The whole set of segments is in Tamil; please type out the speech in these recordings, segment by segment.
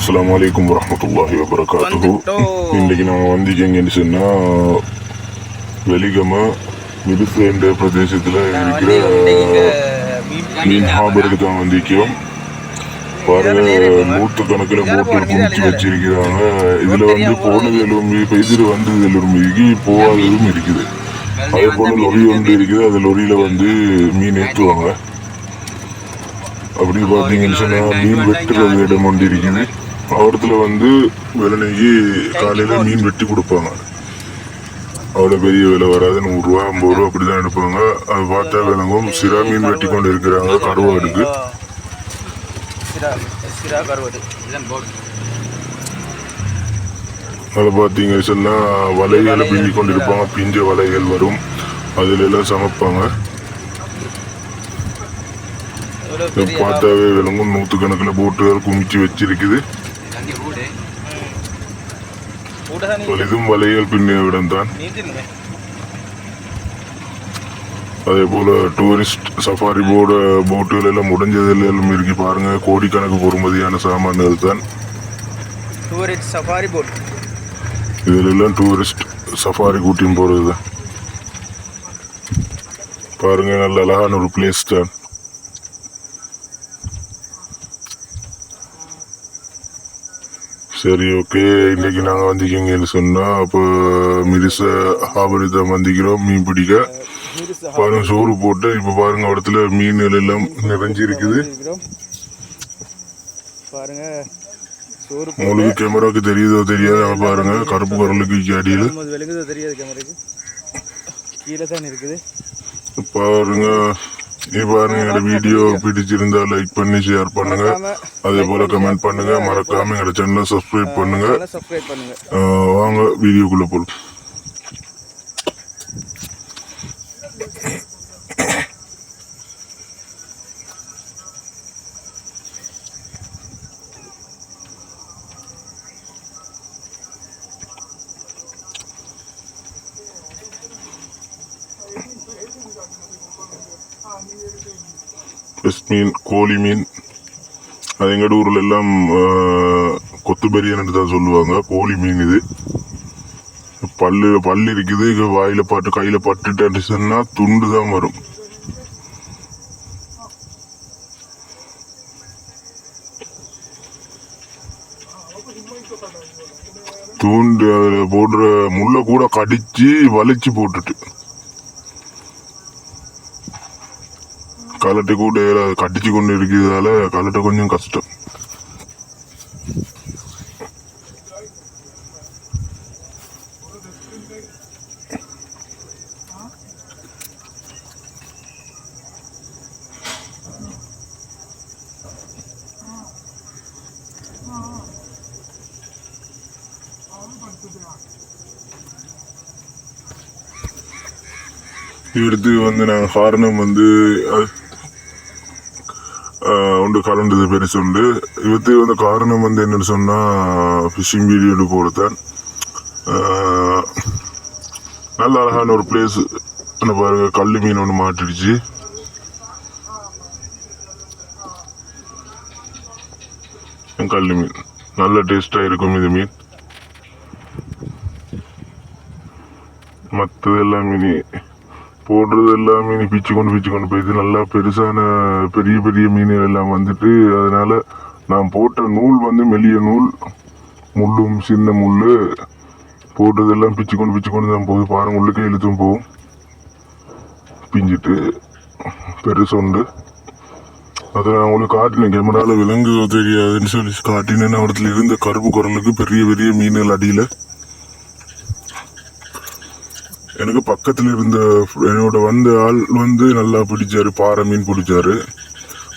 அஸ்ஸலாமு அலைக்கும் வரஹ்மத்துல்லாஹி வபரகாத்துஹு. இன்றைக்கு நம்ம வந்திக்கங்கன்னு சொன்னால் வெலிகம மிடுசு என்ற பிரதேசத்தில் இருக்கிற மீன் ஹாபருக்கு தான் வந்திக்கோம். பாருங்க, நூற்றுக்கணக்கில் போட்டு குமிச்சு வச்சிருக்கிறாங்க. இதில் போனது எலும்பி பெய்திரு வந்தது எலும்பிக்கு போகாததும் இருக்குது. அதே போல் லொரி ஒன்று இருக்குது. அது லொரியில் மீன் ஏற்றுவாங்க. அப்படி பார்த்தீங்கன்னு சொன்னால் மீன் வெட்டுறது இடம் ஒன்று இருக்குது. அவரத்தில் விலைக்கு காலையில் மீன் வெட்டி கொடுப்பாங்க. அவ்வளோ பெரிய விலை வராது, 100 ரூபா 50 ரூபா அப்படி தான் எடுப்பாங்க. அது பார்த்தா விளங்கும். சிரா மீன் வெட்டி கொண்டு இருக்கிறாங்க. கருவாடுக்கு அதை பார்த்தீங்கன்னு சொன்னால் வலைகளை பிஞ்சி கொண்டு இருப்பாங்க. பிஞ்ச வலைகள் வரும், அதில் எல்லாம் சமைப்பாங்க. பார்த்தாவே விளங்கும். நூற்றுக்கணக்கில் போட்டுகள் குமிச்சு வச்சிருக்குது. இதுவும் வலைகள் பின்னிய இடம் தான். அதே போல டூரிஸ்ட் சஃபாரி போட்டுகள் எல்லாம் முடிஞ்சதில் எல்லாம் இருக்கு. பாருங்க, கோடிக்கணக்கு பொறுமதியான சாமான்கள் தான். இதுல எல்லாம் டூரிஸ்ட் சஃபாரி கூட்டியும் போறது தான். பாருங்க, நல்ல அழகான ஒரு பிளேஸ் தான். சரி, ஓகே. இன்னைக்கு நாங்கள் வந்திக்கங்கன்னு சொன்னால் அப்போ மிரிச ஹாபரி தான் வந்திக்கிறோம் மீன் பிடிக்க. பாருங்க, சோறு போட்டு இப்போ பாருங்க இடத்துல மீன்கள் எல்லாம் நிறைஞ்சிருக்குது. பாருங்க, உங்களுக்கு கேமராவுக்கு தெரியுதோ தெரியாது, பாருங்க கருப்பு குரலுக்கு அடியில் பாருங்க. பாருங்க, எங்களோட வீடியோ பிடிச்சிருந்தா லைக் பண்ணி ஷேர் பண்ணுங்க. அதே போல கமெண்ட் பண்ணுங்க. மறக்காம எங்களோட சேனலை சப்ஸ்கிரைப் பண்ணுங்க. வாங்க வீடியோக்குள்ள போலாம். பெஸ்ட் மீன் கோழி மீன். அது எங்கள் ஊரில் எல்லாம் கொத்துபெரியன்னு தான் சொல்லுவாங்க. கோழி மீன் இது. பல்லு இருக்குது. வாயில பட்டு கையில் பட்டுட்டு சொன்னால் துண்டு தான் வரும். தூண்டு அதில் போடுற முள்ளை கூட கடிச்சு வலிச்சு போட்டுட்டு கலட்டை கூட கட்டிச்சு கொண்டு இருக்கிறதால கலட்டை கொஞ்சம் கஷ்டம். எடுத்து நாங்கள் காரணம் உண்டு கலண்டது பெருசு உண்டு. இவத்து காரணம் என்னன்னு சொன்னா ஃபிஷிங் வீடியோ போடுத்தான். நல்ல அழகான ஒரு பிளேஸ். பாருங்க, கல்லு மீன் ஒன்று மாட்டிடுச்சு. கல்லு மீன் நல்ல டேஸ்டா இருக்கும். இது மீன் மற்றது எல்லாம் மீன் போடுறது எல்லாம் மீன் பிச்சு கொண்டு போயிடுது. நல்லா பெருசான பெரிய பெரிய மீன்கள் எல்லாம் அதனால நான் போட்ட நூல் மெல்லிய நூல், முள்ளும் சின்ன முள் போட்டதெல்லாம் பிச்சு கொண்டு தான் போகுது. பாருங்க, உள்ளுக்கே இழுத்தும் போகும். பிஞ்சிட்டு பெருசு உண்டு. அதை நான் உங்களுக்கு காட்டினேன். கேமரால விலங்கு தெரியாதுன்னு சொல்லி காட்டினேன். இடத்துல இருந்த கருப்பு குரலுக்கு பெரிய பெரிய மீன்கள் அடியில். எனக்கு பக்கத்தில் இருந்த என்னோட ஆள் நல்லா பிடிச்சாரு. பாறை மீன் பிடிச்சாரு.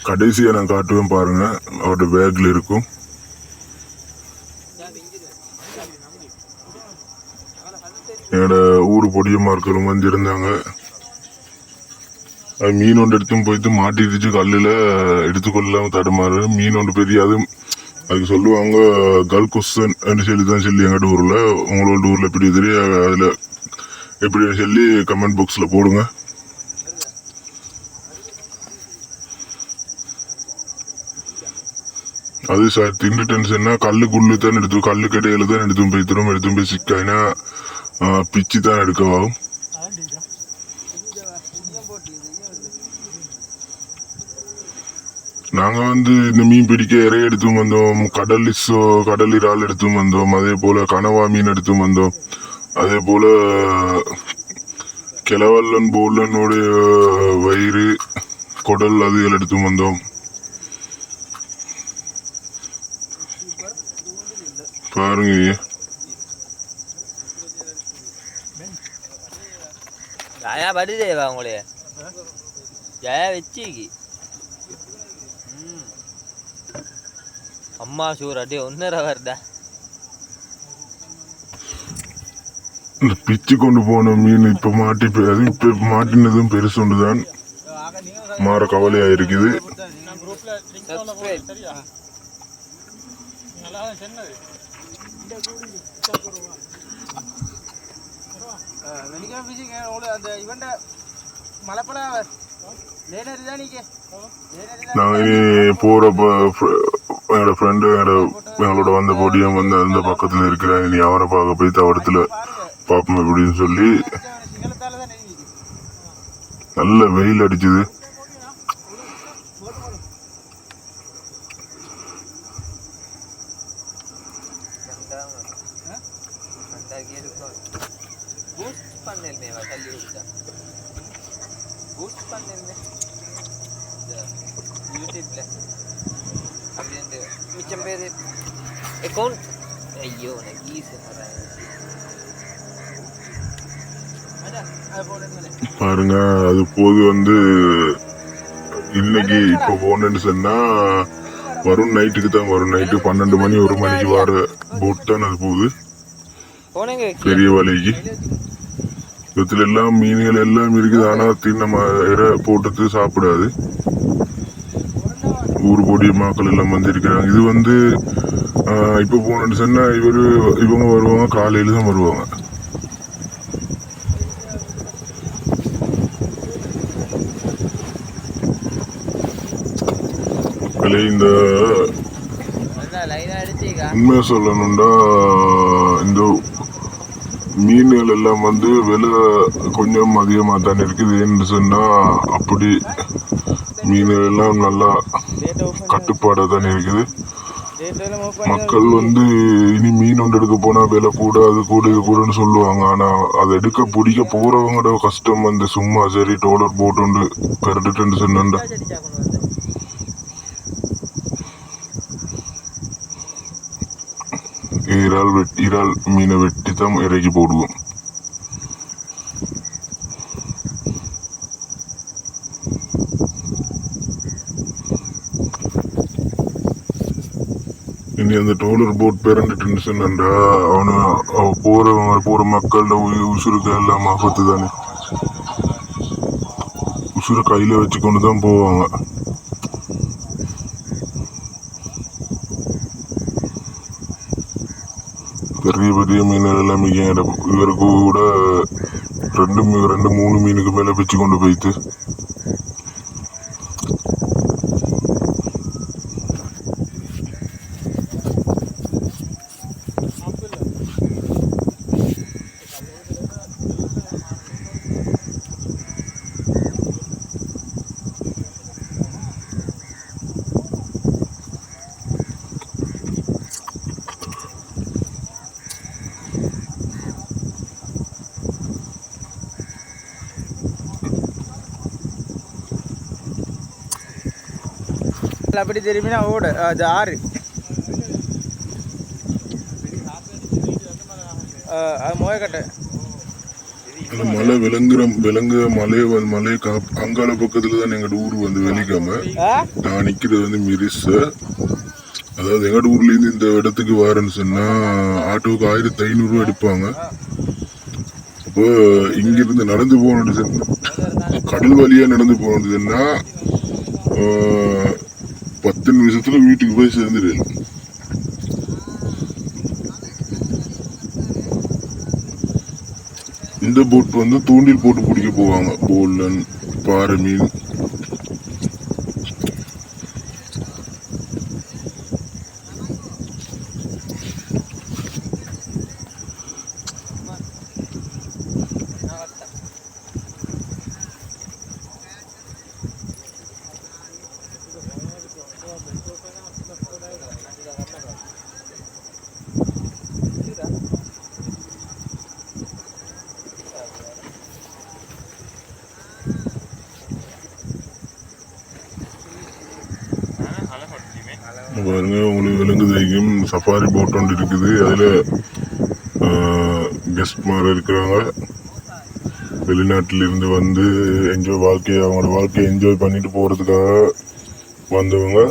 கடைசியா நான் காட்டுவேன் பாருங்க, அவரோட பேக்ல இருக்கும். என்னோட ஊர் பொடியமார்களும் இருந்தாங்க. அது மீன் ஒன்று எடுத்தும் போயிட்டு மாட்டிடுச்சு. கல்லுல எடுத்துக்கொள்ளாம தடுமாறு. மீன் ஒன்று பெரியாது. அதுக்கு சொல்லுவாங்க கல்குசன் சொல்லி எங்கட ஊர்ல. உங்களோட ஊர்ல எப்படி தெரியும், அதுல எப்படின்னு சொல்லி கமெண்ட் பாக்ஸில் போடுங்க. அது தின்னுட்டேன்னு சொன்னா கல்லுக்குள்ளு தான் எடுத்து கல்லு கடையில தான் எடுத்து போய் சிக்காயினா பிச்சு தான் எடுக்கவாகும். நாங்க இந்த மீன் பிடிக்க இறைய எடுத்து வந்தோம், கடல் இறால் எடுத்து வந்தோம், அதே போல கனவா மீன் எடுத்து வந்தோம், அதே போல கிளவல்லன் போலனுடைய வயிறு குடல் அதுகள் எடுத்து வந்தோம். பாருங்க ஜயா வருதேவா உங்களே ஜயா வச்சு அம்மா சூர் அடி 1.5 வருதா பிச்சு கொண்டு போன மீன் இப்ப மாட்டினதும் பெருசுண்டுதான் மாற கவலையா இருக்குது. நான் இனி போறப்ப என்னோட ஃப்ரெண்டு எங்களோட வந்த பொடியும் அந்த பக்கத்துல இருக்கிறேன். இனி அவரை பார்க்க போய் தவடத்துல பார்ப்போம் எப்படின்னு சொல்லி. நல்ல வெயில் அடிச்சுது. மிச்சம் பேர் அக்கௌண்ட் ஐயோ பாருங்க அது போது இன்னைக்கு இப்ப போனேன்னு சொன்னா வரும் நைட்டுக்கு தான் வரும். நைட்டு 12 மணி 1 மணிக்கு வர போட் தான் அது போகுது பெரிய வலைக்கு. இதுல எல்லாம் மீன்கள் எல்லாம் இருக்குது. ஆனா தின்ன இறை போட்டு சாப்பிடாது. ஊர் பொடி மக்கள் எல்லாம் இருக்கிறாங்க. இது இப்ப போனேன்னு சொன்னா இவங்க வருவாங்க, காலையில தான் வருவாங்க. இந்த உண்மையை சொல்லணும்டா இந்த மீன்கள் எல்லாம் விலை கொஞ்சம் அதிகமாக தானே இருக்குது. என்று சொன்னா அப்படி மீன்கள் எல்லாம் நல்லா கட்டுப்பாடாக தானே இருக்குது. மக்கள் இனி மீன் ஒன்று எடுக்க போனா விலை கூட அது கூட இது கூடன்னு சொல்லுவாங்க. ஆனா அதை பிடிக்க போறவங்களோட கஷ்டம் சும்மா சரி டோலர் போட்டு கரெக்டுன்னு சொன்னா இறால் மீனை வெட்டி தான் இறக்கி போடுவோம். இனி அந்த டோலர் போட் பிறந்துட்டு சொன்னா போற மக்களோட உசுருக்கு எல்லாம் ஆபத்து தானே. உசுரை கையில வச்சுக்கொண்டு தான் போவாங்க. பெரிய பெரிய மீன்கள் எல்லாம் இவருக்கு கூட 2-3 மீனுக்கு மேல வச்சு கொண்டு போயிட்டு அப்படி திரும்பினா ஓடு அது ஆறு மோயக்கட்டை மலை மலை அங்கால பக்கத்துல தான் எங்க ஊர் வெளிக்காம நான் நிக்கிறது மிரிச. அதாவது எங்க ஊர்ல இருந்து இந்த இடத்துக்கு வரேன்னு சொன்னா ஆட்டோவுக்கு 1500 எடுப்பாங்க. அப்போ இங்கிருந்து நடந்து போனது கடல் வழியா நடந்து போனதுன்னா 10 நிமிஷத்துல வீட்டுக்கு போய் சேர்ந்துரு. இந்த போட் தூண்டில் போட்டு பிடிக்க போவாங்க. போல்லன் பாறை மீன் பாருங்க உங்களுக்கு விலங்குதைக்கும் சஃபாரி போட் ஒன்று இருக்குது. அதில் கெஸ்ட் மாதிரி இருக்கிறாங்க. வெளிநாட்டிலிருந்து வந்து அவங்களோட வாழ்க்கையை என்ஜாய் பண்ணிட்டு போகிறதுக்காக வந்தவங்க.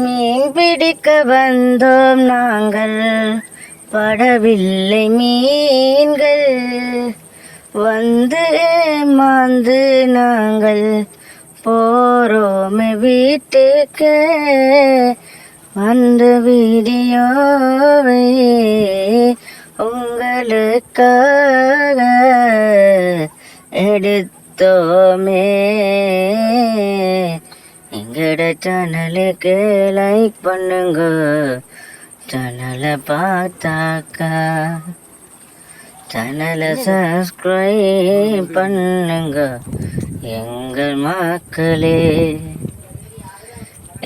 மீன் பிடிக்க வந்தோம் நாங்கள், படவில்லை மீன்கள், வந்து ஏமாந்து நாங்கள் போறோமே வீட்டுக்கு. அந்த வீடியோவை உங்களுக்காக எடுத்தோமே. எங்கட சேனலுக்கு லைக் பண்ணுங்க, சேனலை பார்த்தாக்கா சேனலை சப்ஸ்கிரைப் பண்ணுங்க எங்கள் மக்களே.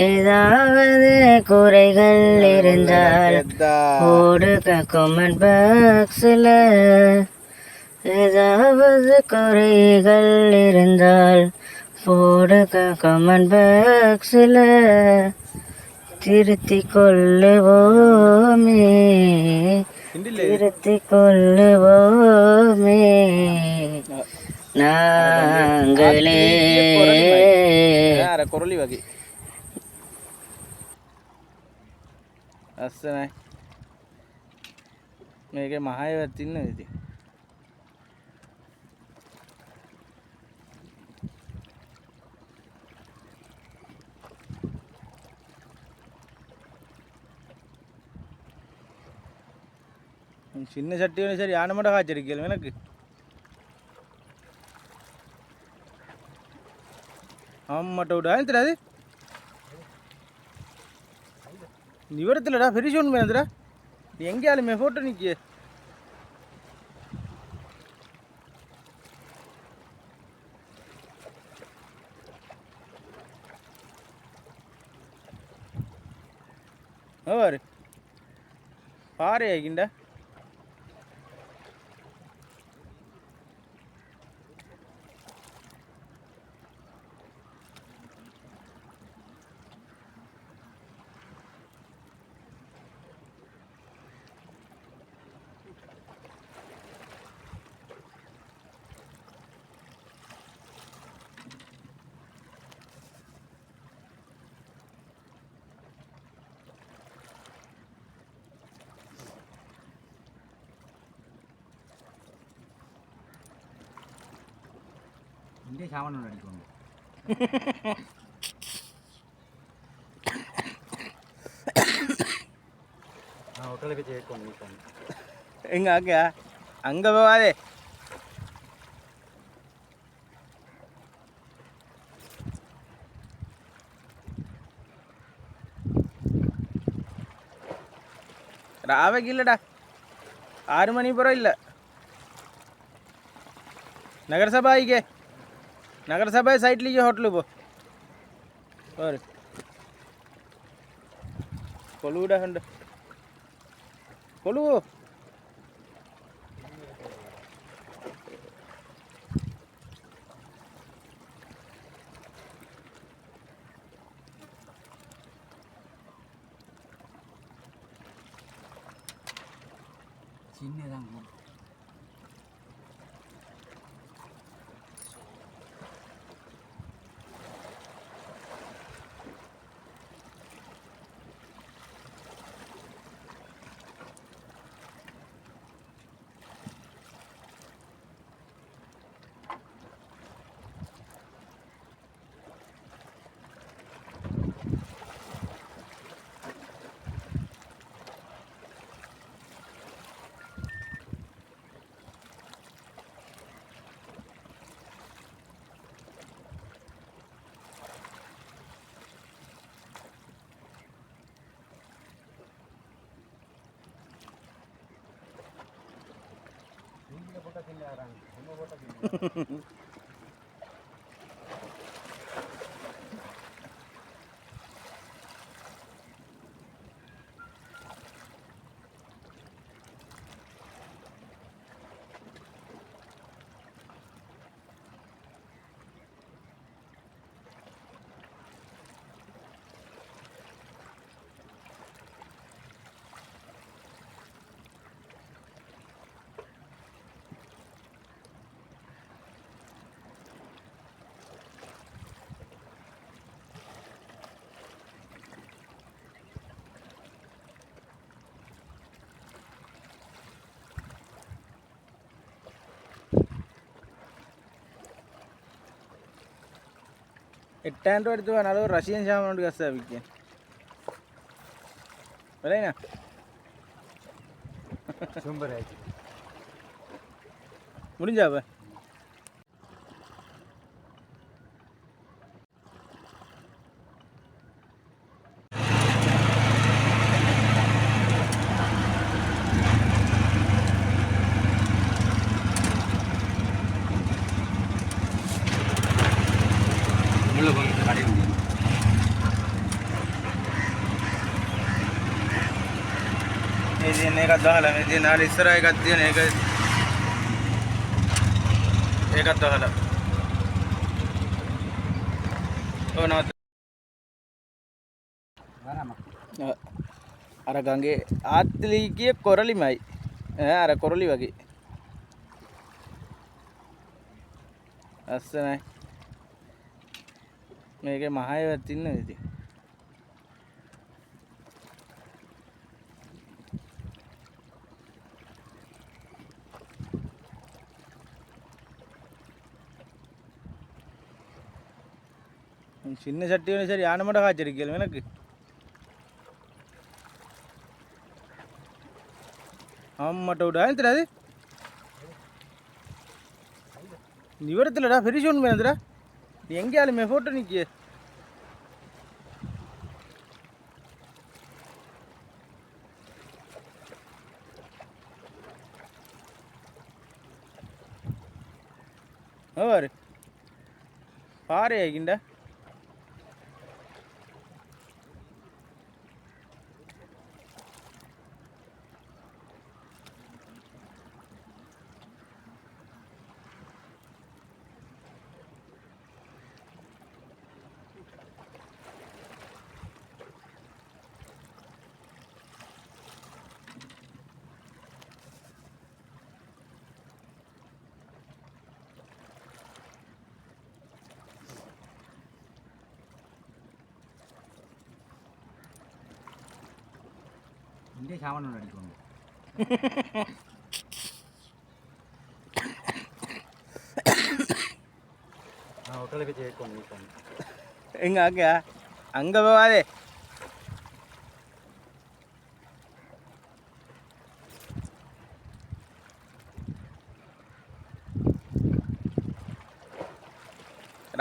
ஏதாவது குறைகள் இருந்தால் போடுங்க கமெண்ட் பாக்ஸில். ஏதாவது குறைகள் இருந்தால் போடுங்க கமெண்ட் பாக்ஸில். திருத்திக் கொள்ளுவோமே, திருத்திக் கொள்ளுவோமே நாங்களே. කොරලි වගේ අස්සනයි මේක මහයවත් ඉන්න ඉති. சின்ன சட்டி சரி யானை மட்டும் காய்ச்சடிக்கல எனக்கு ஆமாட்ட விட தெரியாது இவரத்துலடா பெரிய ஒன்று மேந்துடா நீ எங்கேயாலுமே ஃபோட்டோ நிற்கிய பாரு பாரு ஆகிண்டா இங்கே சாமான் அடிக்கணும் ஹோட்டலுக்கு சேர்க்கணும் எங்க அங்கே போவாதே ராவைக்கு இல்லைடா 6 மணி பிறகு இல்லை நகரசபாய்க்கே நகரசபா சைட்லேயே ஹோட்டலு பாரு கொழுவுடா கண்டு கொழுவு சின்னதான் ₹8,000 எடுத்து நல்ல ஒரு ரஷ்யன் சாமான் காசு விற்க விலைண்ணா சூப்பர் ஆச்சு முடிஞ்சாப்ப உள்ள போய் கடை ये का दहला ये नाल इसरा एक आती है एक दहला ओ ना අර ගඟේ ආත්ලී කිය කොරලිමයි අර කොරලි වගේ අස්සනයි මේකේ මහයවත් ඉන්නවා ඉතින් சின்ன சட்டி ஒன்று சரி யானை மட்டும் காய்ச்சடிக்கல எனக்கு ஆமாட்ட விட தெரியாது விவரத்தில்டா பெரிய ஒன்று மேந்திரா நீ எங்கேயாலுமே ஃபோட்டோ நிற்க பாரு பாரு ஆகிண்டா இங்கே சாமான் அடிக்கணும் நான் ஹோட்டலுக்கு சேர்க்கணும் நீ பண்ணு எங்க அங்கே போவாதே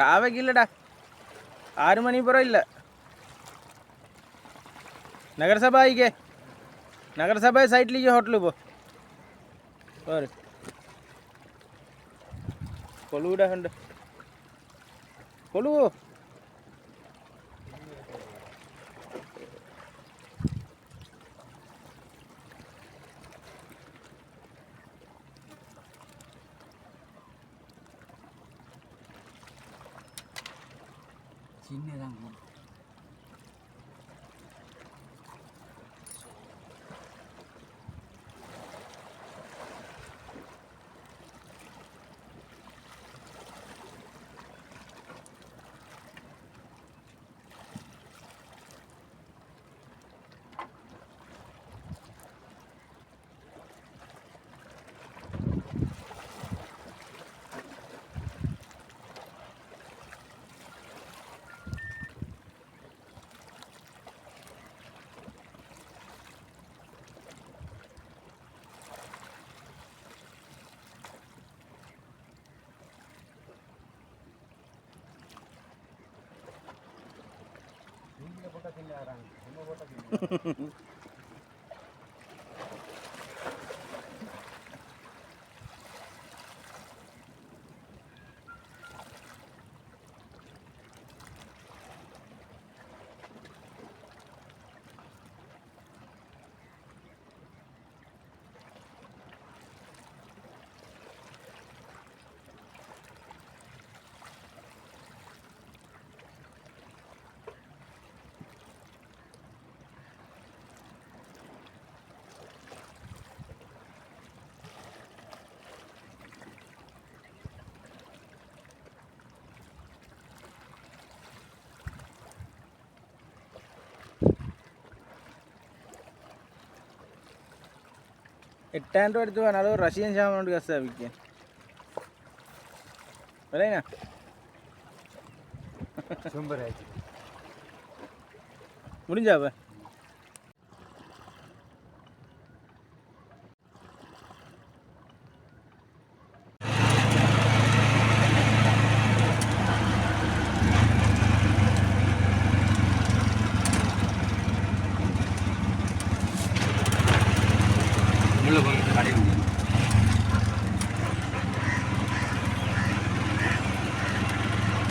ராவைக்கு இல்லைடா 6 மணி பிறகு இல்லை நகரசபாய்க்கே நகரசபா சைட்லேயே ஹோட்டலு பாரு கொழுவுடா கண்டு கொழுவு சின்னதான் ₹8,000 எடுத்து வேணாலும் ஒரு ரஷ்யன் சாமான் காசு விற்க விலைண்ணா சூப்பர் ஆச்சு முடிஞ்சாப்ப உள்ள போய் கடை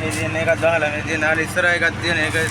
ये नहीं का दाल है ये नाल इस तरह का दिन है